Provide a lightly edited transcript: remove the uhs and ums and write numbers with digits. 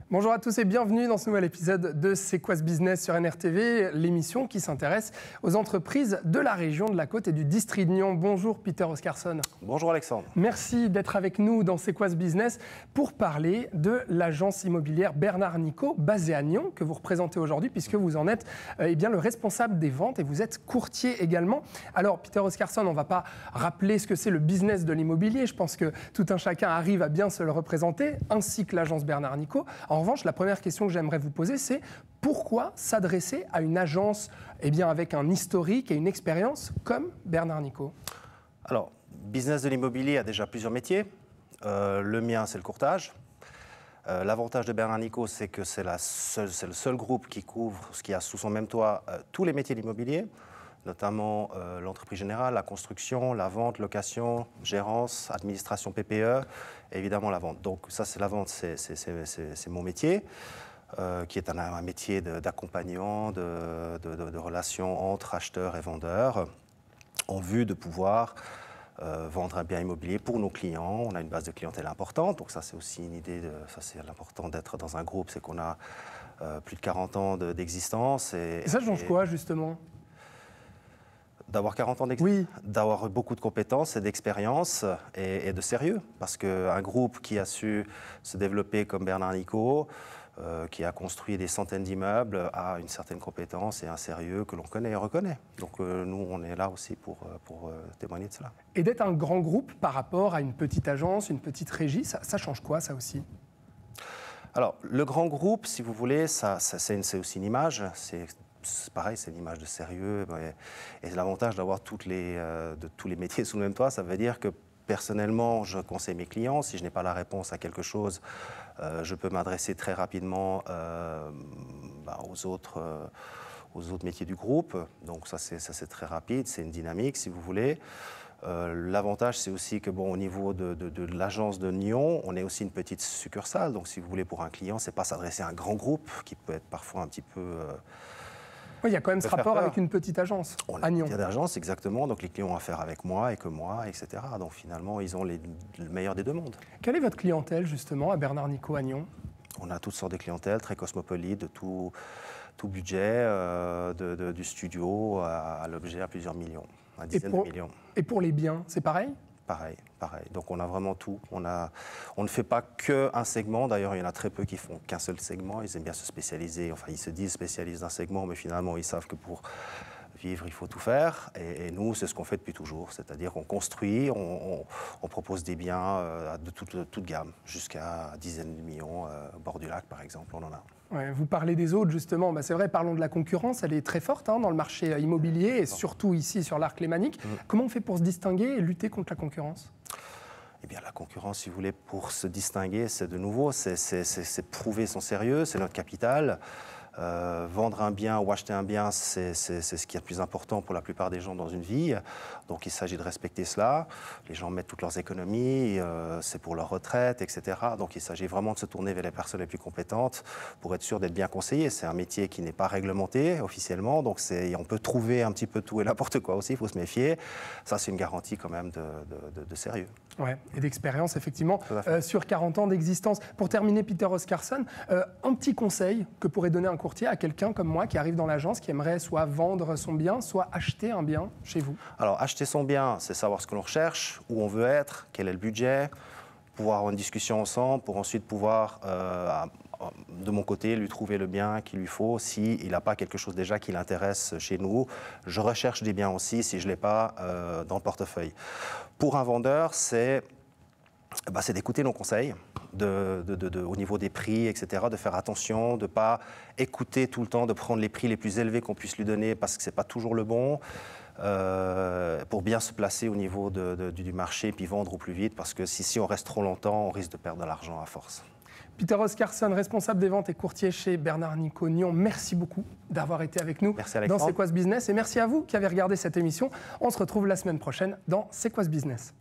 Bonjour à tous et bienvenue dans ce nouvel épisode de C'est quoi ce business sur NRTV, l'émission qui s'intéresse aux entreprises de la région de la Côte et du district de Nyon. Bonjour Peter Oscarson. Bonjour Alexandre. Merci d'être avec nous dans C'est quoi ce business pour parler de l'agence immobilière Bernard Nicot, basée à Nyon, que vous représentez aujourd'hui puisque vous en êtes bien, le responsable des ventes et vous êtes courtier également. Alors Peter Oscarson, on ne va pas rappeler ce que c'est le business de l'immobilier. Je pense que tout un chacun arrive à bien se le représenter, ainsi que l'agence Bernard Nicot. En revanche, la première question que j'aimerais vous poser, c'est pourquoi s'adresser à une agence avec un historique et une expérience comme Bernard Nicot? Alors, business de l'immobilier a déjà plusieurs métiers. Le mien, c'est le courtage. L'avantage de Bernard Nicot, c'est que c'est le seul groupe qui couvre, ce qui a sous son même toit, tous les métiers de l'immobilier, notamment l'entreprise générale, la construction, la vente, location, gérance, administration PPE, et évidemment la vente. Donc ça, c'est la vente, c'est mon métier, qui est un métier d'accompagnant, de relations entre acheteurs et vendeurs, en vue de pouvoir vendre un bien immobilier pour nos clients. On a une base de clientèle importante, donc ça c'est aussi une idée, ça c'est l'important d'être dans un groupe, c'est qu'on a plus de 40 ans d'existence. Et ça change quoi justement ? D'avoir 40 ans d'existence, oui. D'avoir beaucoup de compétences et d'expérience et de sérieux. Parce qu'un groupe qui a su se développer comme Bernard Nicot, qui a construit des centaines d'immeubles, a une certaine compétence et un sérieux que l'on connaît et reconnaît. Donc nous, on est là aussi pour témoigner de cela. Et d'être un grand groupe par rapport à une petite agence, une petite régie, ça change quoi ça aussi ? Alors, le grand groupe, si vous voulez, c'est aussi une image. C'est pareil, c'est une image de sérieux. Et l'avantage d'avoir tous les métiers sous le même toit, ça veut dire que personnellement, je conseille mes clients. Si je n'ai pas la réponse à quelque chose, je peux m'adresser très rapidement aux autres métiers du groupe. Donc ça, c'est très rapide, c'est une dynamique, si vous voulez. L'avantage, c'est aussi que au niveau de l'agence de Nyon, on est aussi une petite succursale. Donc si vous voulez, pour un client, c'est pas s'adresser à un grand groupe qui peut être parfois un petit peu... Oui, il y a quand même ce rapport avec une petite agence à Nyon. Une petite agence, exactement. Donc les clients ont affaire avec moi et que moi, etc. Donc finalement, ils ont le meilleur des deux mondes. Quelle est votre clientèle, justement, à Bernard Nicot à Nyon ? On a toutes sortes de clientèles, très cosmopolites, de tout budget, du studio à l'objet à plusieurs millions, à dizaines de millions. Et pour les biens, c'est pareil ? Pareil. Donc on a vraiment tout. On ne fait pas qu'un segment. D'ailleurs, il y en a très peu qui font qu'un seul segment. Ils aiment bien se spécialiser. Enfin, ils se disent spécialistes d'un segment, mais finalement, ils savent que pour vivre, il faut tout faire. Et nous, c'est ce qu'on fait depuis toujours. C'est-à-dire qu'on construit, on propose des biens de toute gamme, jusqu'à dizaines de millions. Au bord du lac, par exemple, on en a. Ouais, vous parlez des autres, justement. C'est vrai, parlons de la concurrence. Elle est très forte dans le marché immobilier et surtout ici sur l'Arc Lémanique. Comment on fait pour se distinguer et lutter contre la concurrence ? Eh bien, la concurrence, si vous voulez, pour se distinguer, c'est de nouveau, c'est prouver son sérieux, c'est notre capital. Vendre un bien ou acheter un bien, c'est ce qui est le plus important pour la plupart des gens dans une vie. Donc il s'agit de respecter cela. Les gens mettent toutes leurs économies, c'est pour leur retraite, etc. Donc il s'agit vraiment de se tourner vers les personnes les plus compétentes pour être sûr d'être bien conseillé. C'est un métier qui n'est pas réglementé officiellement, donc on peut trouver un petit peu tout et n'importe quoi aussi, il faut se méfier. Ça, c'est une garantie quand même de sérieux. Ouais, et d'expérience, effectivement, sur 40 ans d'existence. Pour terminer, Peter Oscarson, un petit conseil que pourrait donner un courtier à quelqu'un comme moi qui arrive dans l'agence, qui aimerait soit vendre son bien, soit acheter un bien chez vous. Alors, acheter son bien, c'est savoir ce que l'on recherche, où on veut être, quel est le budget, pouvoir avoir une discussion ensemble pour ensuite pouvoir, de mon côté, lui trouver le bien qu'il lui faut s'il n'a pas quelque chose déjà qui l'intéresse chez nous. Je recherche des biens aussi si je ne l'ai pas dans le portefeuille. Pour un vendeur, c'est d'écouter nos conseils au niveau des prix, etc., de faire attention, de ne pas écouter tout le temps, de prendre les prix les plus élevés qu'on puisse lui donner parce que ce n'est pas toujours le bon, pour bien se placer au niveau du marché et puis vendre au plus vite parce que si on reste trop longtemps, on risque de perdre de l'argent à force. Peter Oscarson, responsable des ventes et courtier chez Bernard Nicot Nyon, merci beaucoup d'avoir été avec nous dans C'est quoi ce business et merci à vous qui avez regardé cette émission. On se retrouve la semaine prochaine dans C'est quoi ce business.